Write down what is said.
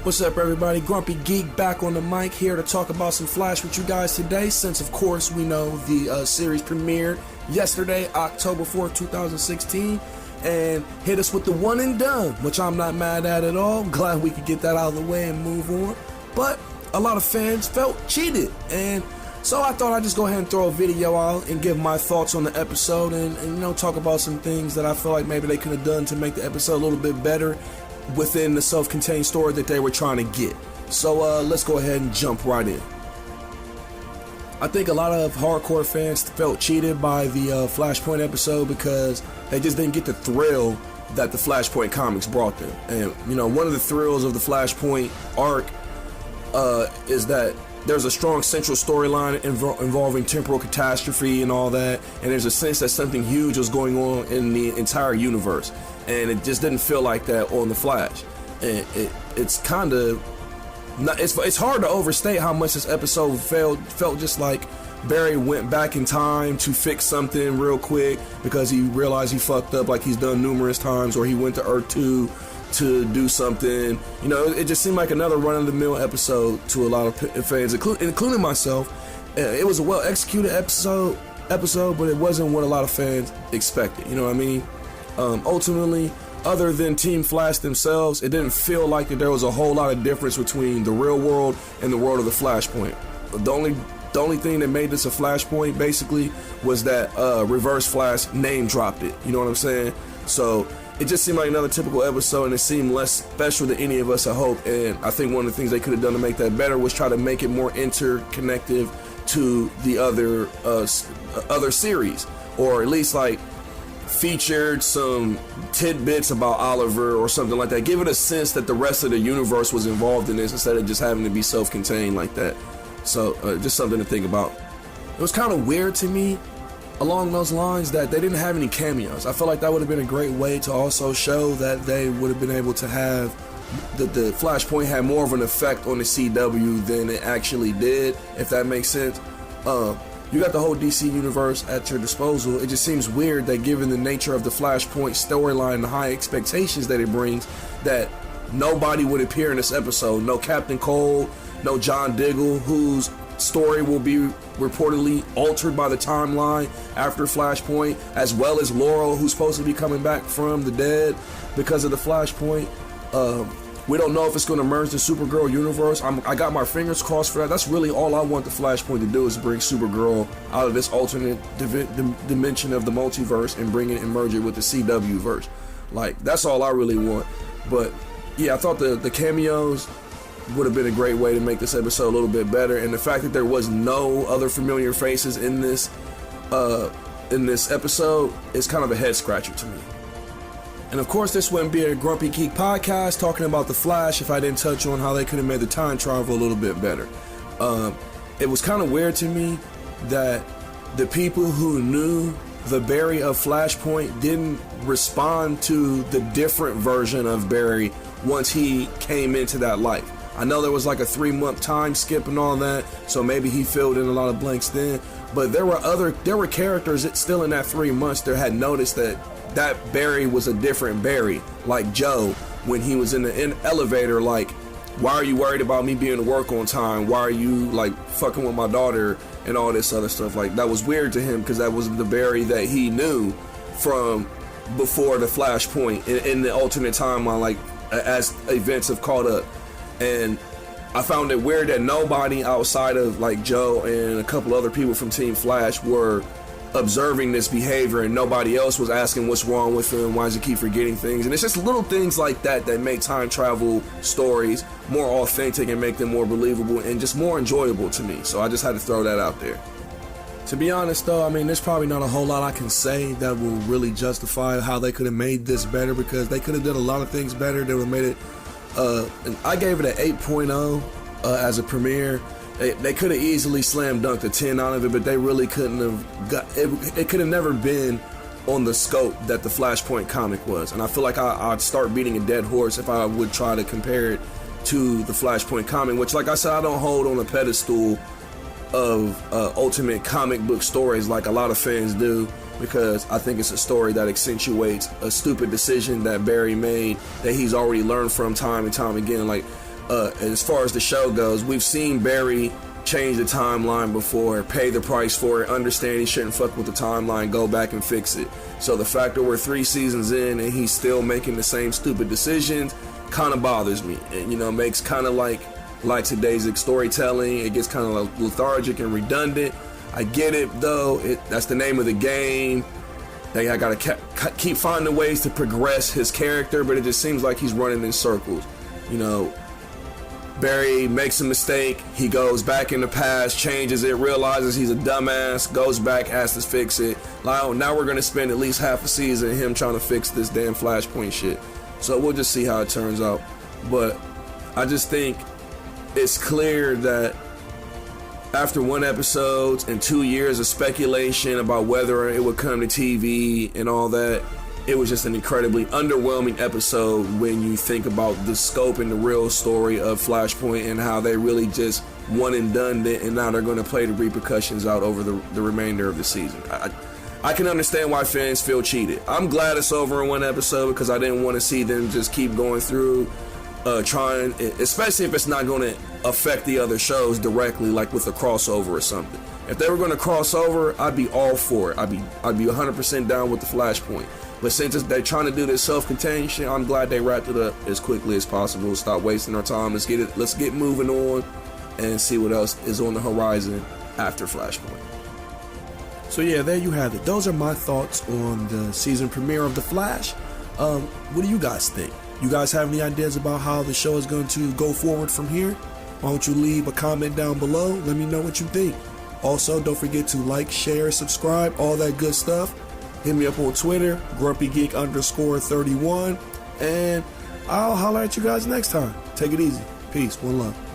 What's up, everybody? Grumpy Geek back on the mic, here to talk about some Flash with you guys today, since of course we know the series premiered yesterday, October 4th, 2016, and hit us with the one and done, which I'm not mad at all. Glad we could get that out of the way and move on. But a lot of fans felt cheated, and so I thought I'd just go ahead and throw a video out and give my thoughts on the episode and you know, talk about some things that I feel like maybe they could have done to make the episode a little bit better within the self-contained story that they were trying to get. So let's go ahead and jump right in. I think a lot of hardcore fans felt cheated by the Flashpoint episode because they just didn't get the thrill that the Flashpoint comics brought them. And you know, one of the thrills of the Flashpoint arc is that there's a strong central storyline involving temporal catastrophe and all that, and there's a sense that something huge was going on in the entire universe, and it just didn't feel like that on The Flash. And it's kind of not, it's hard to overstate how much this episode felt just like Barry went back in time to fix something real quick because he realized he fucked up like he's done numerous times, or he went to Earth 2 to do something. You know, it just seemed like another run-of-the-mill episode to a lot of fans, including myself. It was a well-executed episode, but it wasn't what a lot of fans expected. You know what I mean? Ultimately, other than Team Flash themselves, it didn't feel like that there was a whole lot of difference between the real world and the world of the Flashpoint. The only thing that made this a Flashpoint, basically, was that Reverse Flash name-dropped it. You know what I'm saying? So it just seemed like another typical episode, and it seemed less special than any of us had hoped. And I think one of the things they could have done to make that better was try to make it more interconnective to the other series, or at least like featured some tidbits about Oliver or something like that. Give it a sense that the rest of the universe was involved in this instead of just having to be self-contained like that. So just something to think about. It was kind of weird to me along those lines that they didn't have any cameos. I feel like that would have been a great way to also show that they would have been able to have the Flashpoint had more of an effect on the CW than it actually did, if that makes sense. You got the whole DC universe at your disposal. It just seems weird that given the nature of the Flashpoint storyline and the high expectations that it brings, that nobody would appear in this episode. No Captain Cold, no John Diggle, whose story will be reportedly altered by the timeline after Flashpoint, as well as Laurel, who's supposed to be coming back from the dead because of the Flashpoint. We don't know if it's going to merge the Supergirl universe. I got my fingers crossed for that. That's really all I want the Flashpoint to do, is bring Supergirl out of this alternate dimension of the multiverse and bring it and merge it with the CW verse. Like, that's all I really want. But yeah, I thought the cameos would have been a great way to make this episode a little bit better, and the fact that there was no other familiar faces in this episode is kind of a head scratcher to me. And of course, this wouldn't be a Grumpy Geek podcast talking about the Flash if I didn't touch on how they could have made the time travel a little bit better. It was kind of weird to me that the people who knew the Barry of Flashpoint didn't respond to the different version of Barry once he came into that life. I know there was like a 3-month time skip and all that, so maybe he filled in a lot of blanks then, but there were characters that still in that 3 months that had noticed that Barry was a different Barry, like Joe when he was in the elevator, like, why are you worried about me being to work on time? Why are you like fucking with my daughter and all this other stuff? Like, that was weird to him because that wasn't the Barry that he knew from before the Flashpoint in the alternate timeline, like as events have caught up. And I found it weird that nobody outside of like Joe and a couple other people from Team Flash were observing this behavior, and nobody else was asking what's wrong with him, why does he keep forgetting things. And it's just little things like that that make time travel stories more authentic and make them more believable and just more enjoyable to me. So I just had to throw that out there. To be honest though, I mean, there's probably not a whole lot I can say that will really justify how they could have made this better, because they could have done a lot of things better. They would have made it and I gave it an 8.0 as a premiere. They could have easily slam dunked a 10 out of it, but they really couldn't have got it. It could have never been on the scope that the Flashpoint comic was. And I feel like I'd start beating a dead horse if I would try to compare it to the Flashpoint comic, which, like I said, I don't hold on a pedestal of ultimate comic book stories like a lot of fans do, because I think it's a story that accentuates a stupid decision that Barry made that he's already learned from time and time again. Like, as far as the show goes, we've seen Barry change the timeline before, pay the price for it, understand he shouldn't fuck with the timeline, go back and fix it. So the fact that we're 3 seasons in and he's still making the same stupid decisions kind of bothers me. And, you know, makes kind of like today's storytelling. It gets kind of like lethargic and redundant. I get it, though. That's the name of the game. I gotta keep finding ways to progress his character, but it just seems like he's running in circles. You know, Barry makes a mistake, he goes back in the past, changes it, realizes he's a dumbass, goes back, has to fix it. Now we're gonna spend at least half a season him trying to fix this damn Flashpoint shit. So we'll just see how it turns out. But I just think it's clear that after 1 episode and 2 years of speculation about whether it would come to TV and all that, it was just an incredibly underwhelming episode when you think about the scope and the real story of Flashpoint and how they really just one and done it, and now they're going to play the repercussions out over the remainder of the season. I can understand why fans feel cheated. I'm glad it's over in 1 episode because I didn't want to see them just keep going through trying, especially if it's not going to affect the other shows directly, like with a crossover or something. If they were going to cross over, I'd be all for it. I'd be 100% down with the Flashpoint. But since they're trying to do this self-contained shit, I'm glad they wrapped it up as quickly as possible. Stop wasting our time. Let's get moving on and see what else is on the horizon after Flashpoint. So yeah, there you have it. Those are my thoughts on the season premiere of The Flash. What do you guys think? You guys have any ideas about how the show is going to go forward from here? Why don't you leave a comment down below? Let me know what you think. Also, don't forget to like, share, subscribe, all that good stuff. Hit me up on Twitter, grumpygeek_31, and I'll holler at you guys next time. Take it easy. Peace. One love.